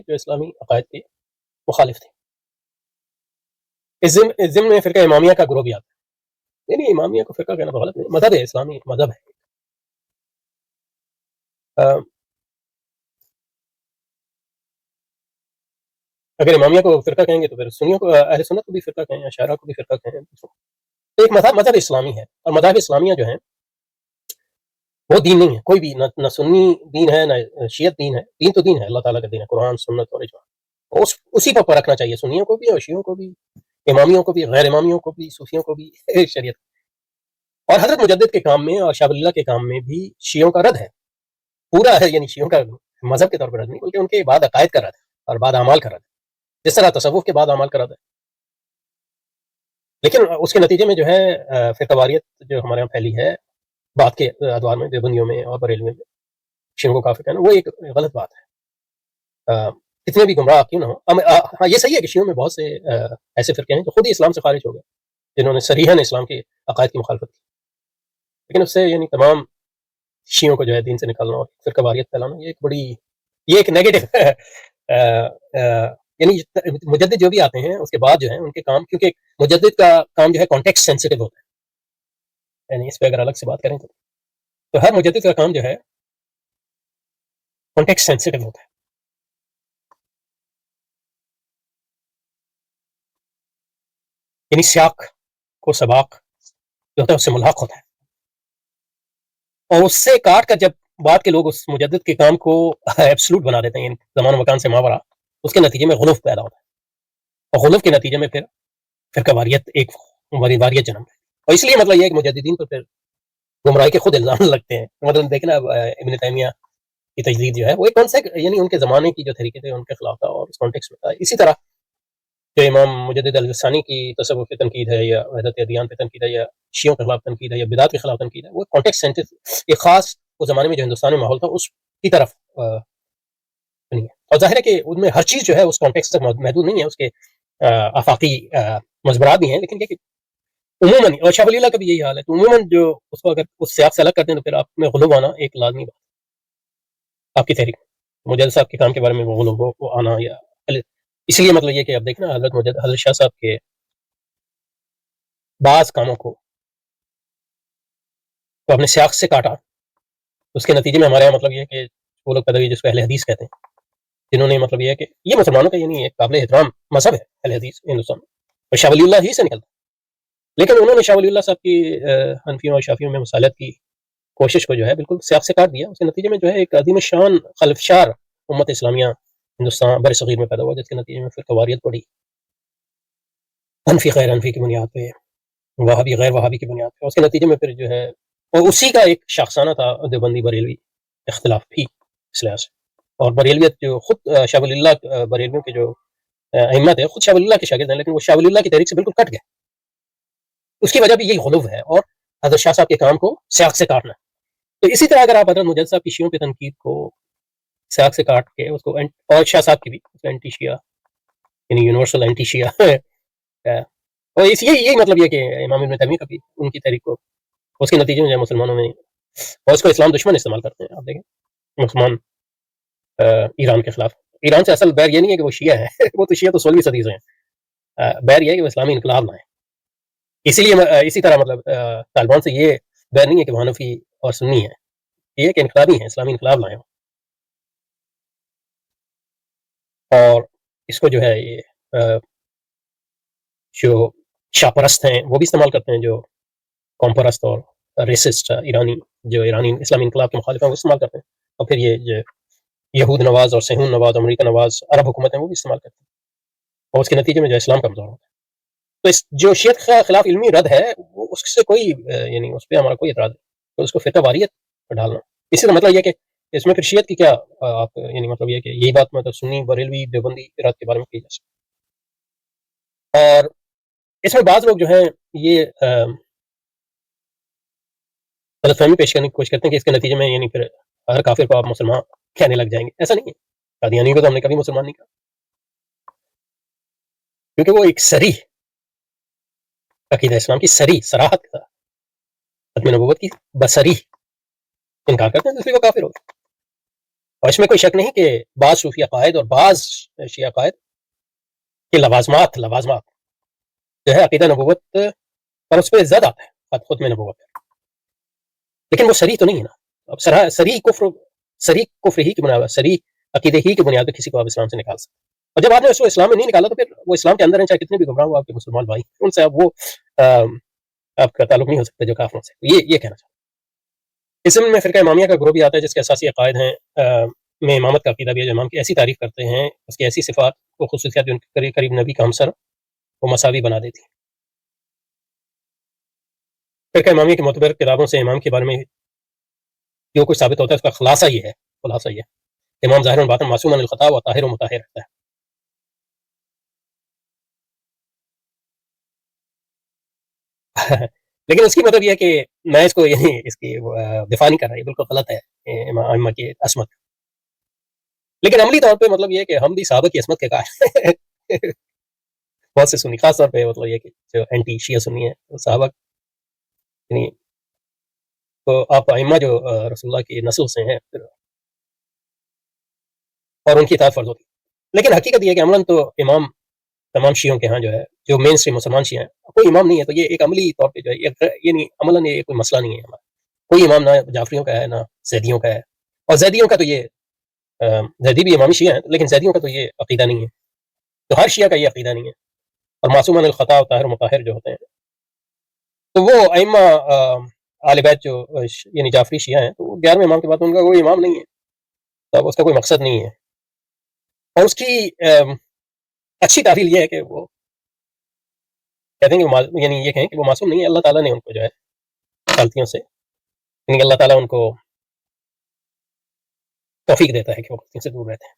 جو اسلامی عقائد کے مخالف تھے. اس ضمن میں فرقہ امامیہ کا گروہ بھی آتا ہے. نہیں امامیہ کو فرقہ کہنا تو غلط نہیں، مذہب ہے، اسلامی مذہب ہے. اگر امامیہ کو فرقہ کہیں گے تو پھر سنیوں کو، اہل سنت کو بھی فرقہ کہیں، اشاعرہ کو بھی فرقہ کہیں. تو ایک مذہب اسلامی ہے، اور مذاہب اسلامیہ جو ہیں وہ دین نہیں ہے کوئی بھی، نہ سنی دین ہے نہ شیعت دین ہے. دین تو دین ہے، اللہ تعالیٰ کا دین ہے، قرآن سنت اور اجماع. اسی پر رکھنا چاہیے سنیوں کو بھی اور شیعوں کو بھی، امامیوں کو بھی، غیر امامیوں کو بھی، صوفیوں کو بھی. شریعت اور حضرت مجدد کے کام میں اور شاہ ولی اللہ کے کام میں بھی شیعوں کا رد ہے پورا ہے. یعنی شیعوں کا مذہب کے طور پر رد نہیں، بلکہ ان کے بعد عقائد کا رد ہے اور بعد اعمال کا رد ہے، جس طرح تصوف کے بعد اعمال کا رد ہے. لیکن اس کے نتیجے میں جو ہے فرقہ واریت جو ہمارے یہاں پھیلی ہے بعد کے ادوار میں، دیوبندیوں میں اور بریلویوں میں، شیعوں کو کافر کہنا وہ ایک غلط بات ہے. کتنے بھی گمراہ کیوں نہ ہو. ہاں یہ صحیح ہے کہ شیعوں میں بہت سے ایسے فرقے ہیں جو خود ہی اسلام سے خارج ہو گئے، جنہوں نے صریحاً اسلام کے عقائد کی مخالفت کی. لیکن اس سے یعنی تمام شیعوں کو جو ہے دین سے نکالنا اور فرقہ واریت پھیلانا یہ ایک نیگیٹو یعنی مجدد جو بھی آتے ہیں اس کے بعد جو ہے ان کے کام، کیونکہ مجدد کا کام جو ہے کانٹیکسٹ سینسیٹیو ہوتا ہے. یعنی اس پہ اگر الگ سے بات کریں تو ہر مجدد کا کام جو ہے کانٹیکسٹ سینسیٹیو ہوتا ہے. یعنی سیاق کو سباق جو ہوتا ہے اس سے ملحق ہوتا ہے، اور اس سے کاٹ کر جب بعد کے لوگ اس مجدد کے کام کو ایبسلوٹ بنا دیتے ہیں، یعنی زمان و مکان سے ماورا، اس کے نتیجے میں غلوف پیدا ہوتا ہے، اور غلوف کے نتیجے میں پھر فرقہ واریت ایک واریت جنم ہے. اور اس لیے مطلب یہ ہے کہ مجددین پر پھر گمراہی کے خود الزام لگتے ہیں. مطلب دیکھنا ابن تیمیہ کی تجدید جو ہے وہ کون سے یعنی ان کے زمانے کی جو طریقے تھے ان کے خلاف تھا اور اس کانٹیکسٹ میں تھا. اسی طرح جو امام مجدد الثانی کی تصوف پہ تنقید ہے، یا وحدت ادیان پہ تنقید ہے، یا شیعوں کے خلاف تنقید ہے، یا بدعت کے خلاف تنقید ہے، وہ کانٹیکسٹ سینسیٹیو ایک خاص اس زمانے میں جو ہندوستان میں ماحول تھا اس کی طرف نہیں ہے. اور ظاہر ہے کہ ان میں ہر چیز جو ہے اس کانٹیکسٹ تک محدود نہیں ہے، اس کے آفاقی مضمرات بھی ہیں. لیکن عموماً، اور شاہ ولی اللہ کا بھی یہی حال ہے، تو عموماً جو اس کو اگر اس سیاق سے الگ کرتے ہیں تو پھر آپ میں غلو آنا ایک لازمی بات. آپ کی تحریک مجدد صاحب کے کام کے بارے میں وہ غلو کو آنا، یا اس لیے مطلب یہ کہ اب دیکھنا حضرت شاہ صاحب کے بعض کاموں کو تو اپنے سیاق سے کاٹا، اس کے نتیجے میں ہمارے یہاں مطلب یہ کہ وہ لوگ پیدا ہوئے جس کو اہل حدیث کہتے ہیں، جنہوں نے مطلب یہ کہ یہ مسلمانوں کا یعنی ایک قابل احترام مذہب ہے اہل حدیث ہندوستان میں، اور شاہ ولی اللہ ہی سے نکلتا. لیکن انہوں نے شاہ ولی اللہ صاحب کی حنفیوں اور شافیوں میں مصالحت کی کوشش کو جو ہے بالکل سیاق سے کاٹ دیا. اس کے نتیجے میں جو ہے ایک عظیم شان خلفشار امت اسلامیہ ہندوستان بر صغیر میں پیدا ہوا، جس کے نتیجے میں فرقہ واریت پڑی، حنفی غیر حنفی کی بنیاد پہ، وہابی غیر وہابی کی بنیاد پہ. اس کے نتیجے میں پھر جو ہے، اور اسی کا ایک شاخسانہ تھا دیوبندی بریلوی اختلاف بھی اس لحاظ سے. اور بریلویت جو خود شاہ ولی اللہ بریلویوں کے جو ائمہ تھے خود شاہ ولی اللہ کے شاگرد ہیں، لیکن وہ شاہ ولی اللہ کی تحریک سے بالکل کٹ گئے. اس کی وجہ بھی یہی غلو ہے اور حضرت شاہ صاحب کے کام کو سیاق سے کاٹنا. تو اسی طرح اگر آپ حضرت مجدد صاحب کی شیعوں پہ تنقید کو سیاق سے کاٹ کے اس کو، اور شاہ صاحب کی بھی اینٹی شیعہ یعنی یونیورسل اینٹی شیعہ اور یہی مطلب یہ کہ امام ابن تیمیہ کا بھی ان کی تحریک کو اس کے نتیجے میں جو مسلمانوں میں، اور اس کو اسلام دشمن استعمال کرتے ہیں. آپ دیکھیں مسلمان ایران کے خلاف، ایران سے اصل بیر یہ نہیں ہے کہ وہ شیعہ ہے وہ تو شیعہ تو 16ویں صدی سے ہیں. بیر یہ ہے کہ وہ اسلامی انقلاب لائیں. اسی لیے اسی طرح مطلب طالبان سے یہ بیر نہیں ہے کہ وہ حنفی اور سنی ہے، یہ کہ انقلابی ہیں، اسلامی انقلاب لائیں. اور اس کو جو ہے یہ جو شاہ پرست ہیں وہ بھی استعمال کرتے ہیں، جو قوم پرست اور ریسسٹ ایرانی جو ایرانی اسلامی انقلاب کے مخالف ہیں وہ استعمال کرتے ہیں. اور پھر یہ جو یہود نواز اور صہیون نواز، امریکہ نواز عرب حکومت ہیں وہ بھی استعمال کرتے ہیں، اور اس کے نتیجے میں جو اسلام کمزور ہوتا ہے. تو اس جو شیعت کے خلاف علمی رد ہے وہ اس سے کوئی یعنی اس پہ ہمارا کوئی اعتراض نہیں، تو اس کو فرقہ واریت پر ڈالنا. اسی کا مطلب یہ کہ اس میں پھر شیعت کی کیا آپ یعنی مطلب یہ کہ یہی بات مطلب سنی بریلوی دیوبندی اراد کے بارے میں کی جا سکتی. اور اس میں بعض لوگ جو ہیں یہ غلط فہمی پیش کرنے کی کوشش کرتے ہیں کہ اس کے نتیجے میں یعنی پھر ہر کافر کو آپ مسلمان کہنے لگ جائیں گے. ایسا نہیں ہے. قادیانی کو تو ہم نے کبھی مسلمان نہیں کہا، کیونکہ وہ ایک صریح عقیدہ اسلام کی صریح صراحت کا ختم نبوت کی بصریح انکار کرتے ہیں، تو اس لیے وہ کافر ہوگا. اور اس میں کوئی شک نہیں کہ بعض صوفیہ قائد اور بعض شیعہ قائد کے لوازمات جو ہے عقیدہ نبوت پر اس پہ زیادہ آتا ہے، خود میں نبوت ہے، لیکن وہ صریح تو نہیں ہے نا. اب صریح کفر ہی کی بنیاد، صریح عقیدے ہی کی بنیاد پہ کسی کو آپ اسلام سے نکال سکتے. اور جب آپ نے اس کو اسلام میں نہیں نکالا تو پھر وہ اسلام کے اندر ہیں، چاہے کتنے بھی گمراہ ہو آپ کے مسلمان بھائی، ان سے اب وہ آپ کا تعلق نہیں ہو سکتا جو کافروں سے. یہ کہنا چاہتا ہوں. اس میں فرقہ امامیہ کا گروہ بھی آتا ہے جس کے اساسی عقائد ہیں میں امامت کا عقیدہ بھی ہے، جو امام کی ایسی تعریف کرتے ہیں، اس کی ایسی صفات و خصوصیات جو ان کے قریب نبی کا ہمسر وہ مساوی بنا دیتی. فرقہ امامیہ کی معتبر کتابوں سے امام کے بارے میں جو کچھ ثابت ہوتا ہے اس کا خلاصہ یہ ہے امام ظاہر و باطن معصوم عن الخطا و طاہر و مطہر رہتا ہے. لیکن اس کی مطلب یہ ہے کہ میں اس کو یعنی اس کی دفاع نہیں کر رہا، یہ بالکل غلط ہے امام کی عصمت. لیکن عملی طور پہ مطلب یہ ہے کہ ہم بھی صحابہ کی عصمت کے قائل بہت سے سنی، خاص طور پہ مطلب یہ کہ جو اینٹی شیعہ سنی ہے صحابہ یعنی تو آپ ائمہ جو رسول اللہ کی نسل سے ہیں اور ان کی اطاعت فرض ہوتی ہے. لیکن حقیقت یہ ہے کہ عملاً تو امام تمام شیعوں کے ہاں جو ہے جو مین اسٹریم مسلمان شیعہ ہیں کوئی امام نہیں ہے. تو یہ ایک عملی طور پہ جو ہے یعنی عملاً یہ کوئی مسئلہ نہیں ہے ہمارا. کوئی امام نہ جعفریوں کا ہے نہ زیدیوں کا ہے. اور زیدیوں کا تو یہ زیدی بھی امامی شیعہ ہیں لیکن زیدیوں کا تو یہ عقیدہ نہیں ہے. تو ہر شیعہ کا یہ عقیدہ نہیں ہے. اور معصوم عن الخطا و طاہر و مطہر جو ہوتے ہیں تو وہ ائمہ اہل بیت جو یعنی جعفری شیعہ ہیں تو وہ 11ویں امام کے بعد ان کا کوئی امام نہیں ہے. تو اس کا کوئی مقصد نہیں ہے. اور اس کی اچھی تعویل یہ ہے کہ وہ کہتے ہیں کہ یعنی یہ کہیں کہ وہ معصوم نہیں ہے. اللہ تعالیٰ نے ان کو جو ہے غلطیوں سے یعنی اللہ تعالیٰ ان کو توفیق دیتا ہے کہ وہ غلطیوں سے دور رہتے ہیں.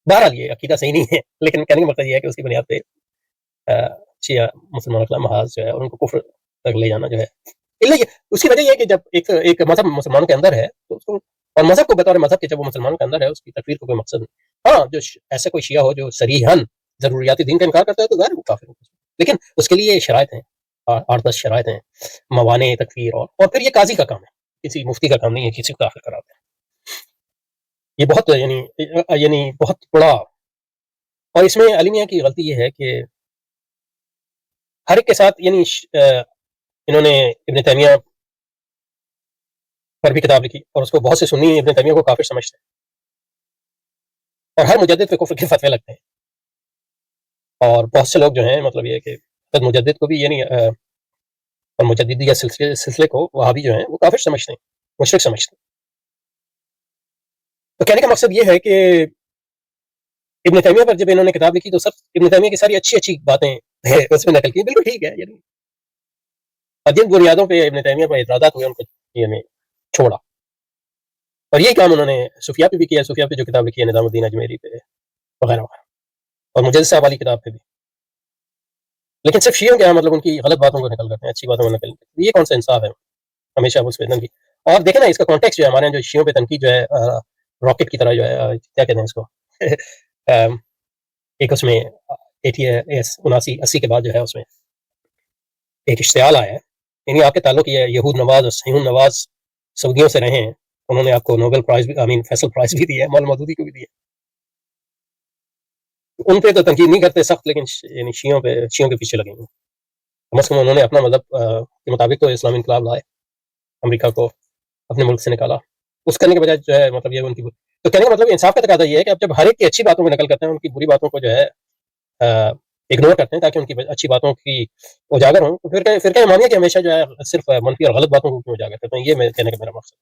بہرحال یہ عقیدہ صحیح نہیں ہے لیکن کہنے کا مطلب یہ ہے کہ اس کی بنیاد پہ شیعہ مسلمانوں کا محاذ جو ہے اور ان کو کفر تک لے جانا جو ہے اس کی وجہ یہ ہے کہ جب ایک مذہب مسلمانوں کے اندر ہے تو اس کو اور مذہب کو بطور مذہب کے جب وہ مسلمانوں کے اندر ہے اس کی تکفیر کو کوئی مقصد نہیں. ہاں جو ایسا کوئی شیعہ ہو جو صریحاً ضروریات دین کا انکار کرتا ہے تو ظاہر وہ کافر ہے. لیکن اس کے لیے شرائط ہیں، 8-10 شرائط ہیں، موانع تکفیر اور پھر یہ قاضی کا کام ہے، کسی مفتی کا کام نہیں ہے کسی کو کافر کراتے ہیں. یہ بہت یعنی بہت بڑا. اور اس میں عالمیہ کی غلطی یہ ہے کہ ہر ایک کے ساتھ یعنی انہوں نے ابن تیمیہ پر بھی کتاب لکھی اور اس کو بہت سے سنی ابن تیمیہ کو کافر سمجھتے ہیں اور ہر مجدد پہ کفر کے فتوے لگتے ہیں. اور بہت سے لوگ جو ہیں مطلب یہ کہ مجدد کو بھی یعنی اور مجددیہ سلسلے کو وہابی جو ہیں وہ کافر سمجھتے ہیں، مشرک سمجھتے ہیں. تو کہنے کا مقصد یہ ہے کہ ابن تیمیہ پر جب انہوں نے کتاب لکھی تو سب ابن تیمیہ کی ساری اچھی باتیں اس میں نقل کی، بالکل ٹھیک ہے یعنی جن بنیادوں پہ ابن تیمیہ پر اعتراضات ہوئے ان کو یعنی چھوڑا. اور یہی کام انہوں نے صوفیہ پہ بھی کیا. صوفیہ پہ جو کتاب لکھی ہے نظام الدین اجمیری پہ وغیرہ وغیرہ اور مجدد صاحب والی کتاب پہ بھی. لیکن صرف شیعوں کے مطلب ان کی غلط باتوں کو نقل کرتے ہیں، اچھی باتوں کو نقل کرتے ہیں. یہ کون سا انصاف ہے؟ ہمیشہ اس پہ تنقید. اور دیکھیں نا اس کا کانٹیکس جو ہے ہمارے یہاں جو شیعوں پہ تنقید جو ہے راکٹ کی طرح جو ہے کیا کہتے ہیں اس کو ایک اس میں 79-80 کے بعد جو ہے اس میں ایک اشتعال آیا ہے. یعنی آپ کے تعلق یہ یہود نواز اور صہیون نواز سعودیوں سے رہے ہیں. انہوں نے آپ کو نوبل پرائز بھی فیصل پرائز بھی دیا ہے، مولانا مودودی کو بھی دیا. ان پہ تو تنقید نہیں کرتے سخت، لیکن یعنی شیعوں کے پیچھے لگے ہیں. کم از کم انہوں نے اپنا مذہب کے مطابق تو اسلامی انقلاب لائے، امریکہ کو اپنے ملک سے نکالا. اس کرنے کے بجائے جو ہے مطلب یہ ان کی تو کہنے کا مطلب انصاف کا تقاضا یہ ہے کہ اب جب ہر ایک کی اچھی باتوں کو نقل کرتے ہیں ان کی بری باتوں کو جو ہے اگنور کرتے ہیں تاکہ ان کی اچھی باتوں کی اجاگر ہوں. تو فرقہ امامیہ کی ہمیشہ جو ہے صرف منفی اور غلط باتوں کو اجاگر کرتے ہیں. یہ میں کہنے کا میرا مقصد.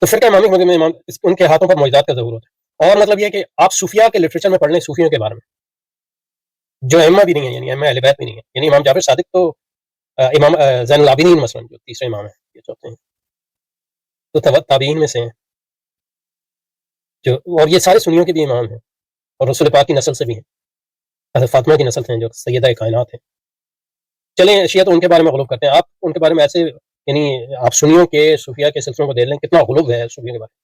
تو فرقہ امامیہ میں ان کے ہاتھوں پر معجزات کا ظہور ہوتا ہے. اور مطلب یہ کہ آپ صوفیہ کے لٹریچر میں پڑھ لیں صوفیوں کے بارے میں جو ائمہ بھی نہیں ہے، یعنی ائمہ اہل بیت بھی نہیں ہے. یعنی امام جعفر صادق تو امام زین العابدین مثلا جو تیسرے امام ہیں یہ چوتھے ہیں تو تابعین میں سے ہیں جو، اور یہ سارے سنیوں کے بھی امام ہیں اور رسول پاک کی نسل سے بھی ہیں، حضرت فاطمہ کی نسل سے ہیں جو سیدہ کائنات ہیں. چلیں شیعہ تو ان کے بارے میں غلو کرتے ہیں، آپ ان کے بارے میں ایسے یعنی آپ سنیوں کے صوفیہ کے سلسلوں کو دیکھ لیں کتنا غلو ہے صوفیوں کے بارے میں.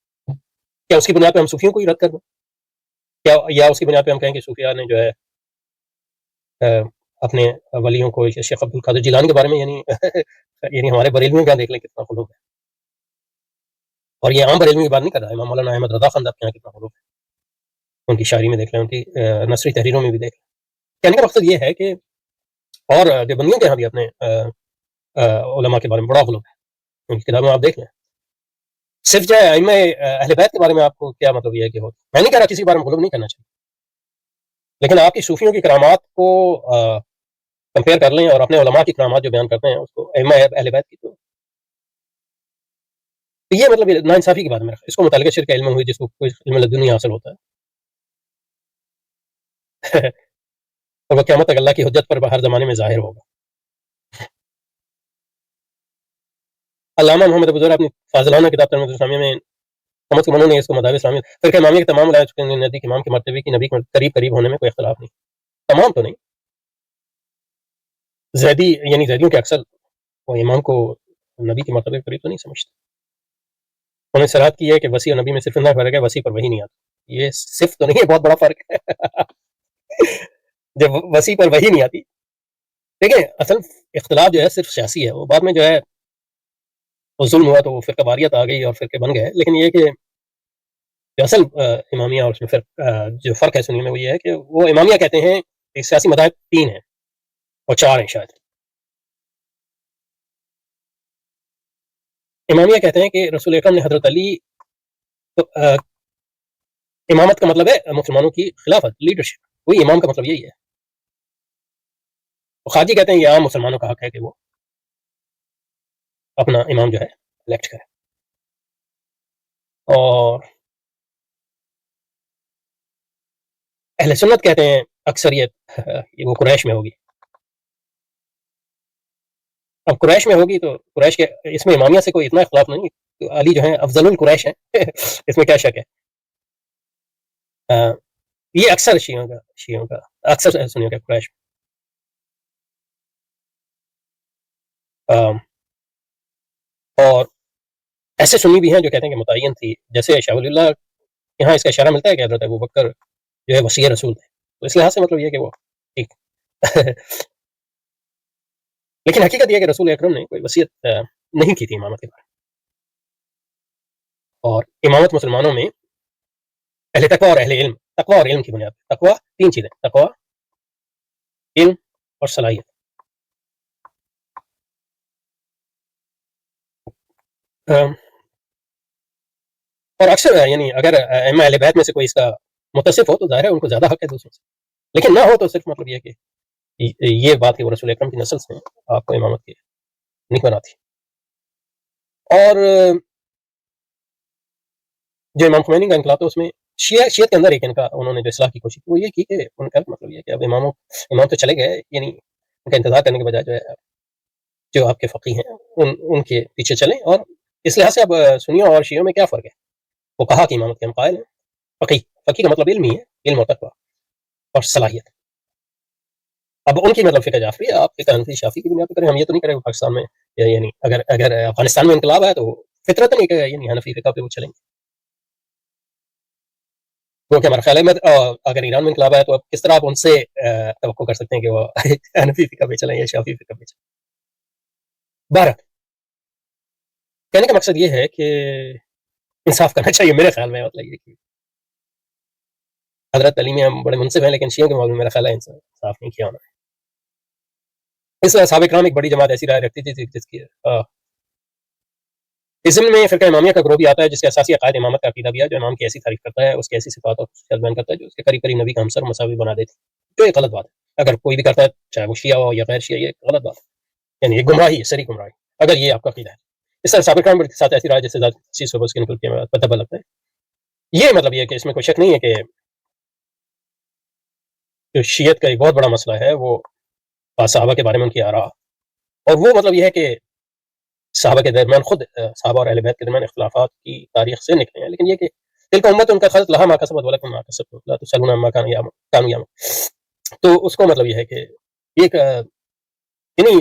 کیا اس کی بنیاد پہ ہم صوفیوں کو ہی رد کر دیں؟ کیا یا اس کی بنیاد پہ ہم کہیں کہ صوفیہ نے جو ہے اپنے ولیوں کو شیخ عبد القادر جیلانی کے بارے میں یعنی ہمارے بریلویوں کا دیکھ لیں کتنا غلو ہے. اور یہ عام بریلوی کی بات نہیں کر رہا، امام مولانا احمد رضا خان صاحب کے یہاں کتنا غلو ہے، ان کی شاعری میں دیکھ لیں، ان کی نثری تحریروں میں بھی دیکھ لیں. کہنے کا مقصد یہ ہے کہ اور دیوبندیوں کے یہاں بھی اپنے علماء کے بارے میں بڑا غلو ہے، ان کی کتابوں میں آپ دیکھ لیں. صرف جو ہے ائمہ اہل بیت کے بارے میں آپ کو کیا مطلب یہ ہے کہ میں نہیں کہہ رہا کسی کے بارے میں غلو نہیں کرنا چاہیے، لیکن آپ کی صوفیوں کی کرامات کو کمپیئر کر لیں اور اپنے علماء کی کرامات جو بیان کرتے ہیں اس کو ائمہ اہل بیت کی، تو یہ مطلب نا انصافی کی بات ہے. اس کو متعلقہ شرک علم ہوئی جس کو کوئی علم لدنی حاصل ہوتا ہے اور وہ قیامت تک اللہ کی حجت پر ہر زمانے میں ظاہر ہوگا. علامہ محمد ابو ذر اپنی فاضلانہ کتاب ترمذ الاسلامیہ میں کم از کم انہوں نے اس کو مذاہب اسلامی فرقہ امامیہ کے تمام علماء کے نزدیک امام کے مرتبے کی نبی کے قریب قریب ہونے میں کوئی اختلاف نہیں. تمام تو نہیں، زیدی یعنی زیدیوں کے اکثر وہ امام کو نبی کے مرتبے کے قریب تو نہیں سمجھتے. انہوں نے صراحت کی ہے کہ وسیع اور نبی میں صرف اتنا فرق ہے، وسیع پر وہی نہیں آتی. یہ صرف تو نہیں ہے، بہت بڑا فرق ہے جب وسیع پر وہی نہیں آتی. دیکھیں اصل اختلاف جو ہے صرف سیاسی ہے، وہ بعد میں جو ہے وہ ظلم ہوا تو وہ فرقہ واریت آ گئی اور فرقے بن گئے. لیکن یہ کہ جو اصل امامیہ اور اس میں جو فرق ہے سنی میں وہ یہ ہے کہ وہ امامیہ کہتے ہیں کہ سیاسی مذاہب 3 ہیں اور 4 ہیں شاید. امامیہ کہتے ہیں کہ رسول اکرم نے حضرت علی امامت کا مطلب ہے مسلمانوں کی خلافت، لیڈرشپ، وہی امام کا مطلب یہی ہے. خارجی کہتے ہیں یہ عام مسلمانوں کا حق ہے کہ وہ اپنا امام جو ہے الیکٹ کرے. اور اہل سنت کہتے ہیں اکثریت وہ قریش میں ہوگی. اب قریش میں ہوگی تو قریش کے اس میں امامیہ سے کوئی اتنا اختلاف نہیں، تو علی جو ہیں افضل القریش ہیں اس میں کیا شک ہے. یہ اکثر شیعوں کا اکثر سنیوں کا قریش. اور ایسے سنی بھی ہیں جو کہتے ہیں کہ متعین تھی، جیسے شاہ ولی اللہ یہاں اس کا اشارہ ملتا ہے کہ حضرت ابوبکر جو ہے وصی رسول تھے، تو اس لحاظ سے مطلب یہ کہ وہ ٹھیک لیکن حقیقت یہ کہ رسول اکرم نے کوئی وصیت نہیں کی تھی امامت کے بارے. اور امامت مسلمانوں میں اہل تقویٰ اور اہل علم، تقویٰ اور علم کی بنیاد پر. تقویٰ 3 چیزیں، تقویٰ، علم اور صلاحیت. اور اکثر یعنی اگر ائمہ اہل بیت میں سے کوئی اس کا متصف ہو تو ظاہر ہے ان کو زیادہ حق ہے دوسروں سے، لیکن نہ ہو تو صرف مطلب یہ کہ یہ بات کہ وہ رسول اکرم کی نسل سے آپ کو امامت کی نہیں بناتی. اور جو امام خمینی کا انقلاب تھا اس میں شیعت کے اندر ایک ان کا انہوں نے جو اصلاح کی کوشش کی وہ یہ کی کہ ان کا مطلب یہ کہ اب امام تو چلے گئے، یعنی ان کا انتظار کرنے کے بجائے جو ہے جو آپ کے فقی ہیں ان کے پیچھے چلیں. اور اس لحاظ سے اب سنیوں اور شیعوں میں کیا فرق ہے. وہ کہا کہ امامت کے ہم قائل ہیں. فقی کا مطلب علم ہی ہے، علم اور تقویٰ اور صلاحیت. اب ان کی مطلب فقہ جعفری ہے، آپ فقہ حنفی شافعی کی بنیاد پر کریں. ہم یہ تو نہیں کریں پاکستان میں یعنی اگر افغانستان میں انقلاب ہے تو فطرت نہیں کہ یعنی حنفی فقہ پہ وہ چلیں گے، کیونکہ ہمارا خیال ہے اگر ایران میں انقلاب ہے تو اب کس طرح آپ ان سے توقع کر سکتے ہیں کہ وہ حنفی فقہ پہ چلیں یا شافعی فقہ پہ چلیں. بہرحال کہنے کا مقصد یہ ہے کہ انصاف کرنا چاہیے میرے خیال میں. مطلب یہ کہ حضرت علی میں ہم بڑے منصف ہیں، لیکن شیعوں کے معاملے میں میرا خیال ہے انصاف نہیں کیا ہونا ہے. اس صحابہ کرام ایک بڑی جماعت ایسی رائے رکھتی تھی جس کی اس ضمن میں فرقہ امامیہ کا گروہ بھی آتا ہے جس کے اساسی عقائد امامت کا عقیدہ بھی ہے، جو امام کی ایسی تعریف کرتا ہے، اس کی ایسی صفات اور خصوصیات بیان کرتا ہے جو اس کے قریب قریب نبی کا ہمسر مساوی بنا دیتی، جو ایک غلط بات ہے. اگر کوئی بھی کرتا ہے چاہے وہ شیعہ ہو یا غیر شیعہ، یہ غلط بات ہے، یعنی یہ گمراہی ہے، سری گمراہی اگر یہ آپ کا عقیدہ ہے. اس طرح صحابہ کرام کے ساتھ ایسی رائے جیسے چیز صبح اس کے نکل کے پتہ لگتا ہے. یہ مطلب یہ کہ اس میں کوئی شک نہیں ہے کہ جو شیعت کا ایک بہت بڑا مسئلہ ہے وہ صحابہ کے بارے میں ان کی آراء، اور وہ مطلب یہ ہے کہ صحابہ کے درمیان خود صحابہ اور اہل بیت کے درمیان اختلافات کی تاریخ سے نکلے ہیں. لیکن یہ کہ تلک امت ان کا خلط لہا ما کسبت ولکم ما کسبتم لا تسألون عما كانوا يعملون، تو اس کو مطلب یہ ہے کہ ایک یعنی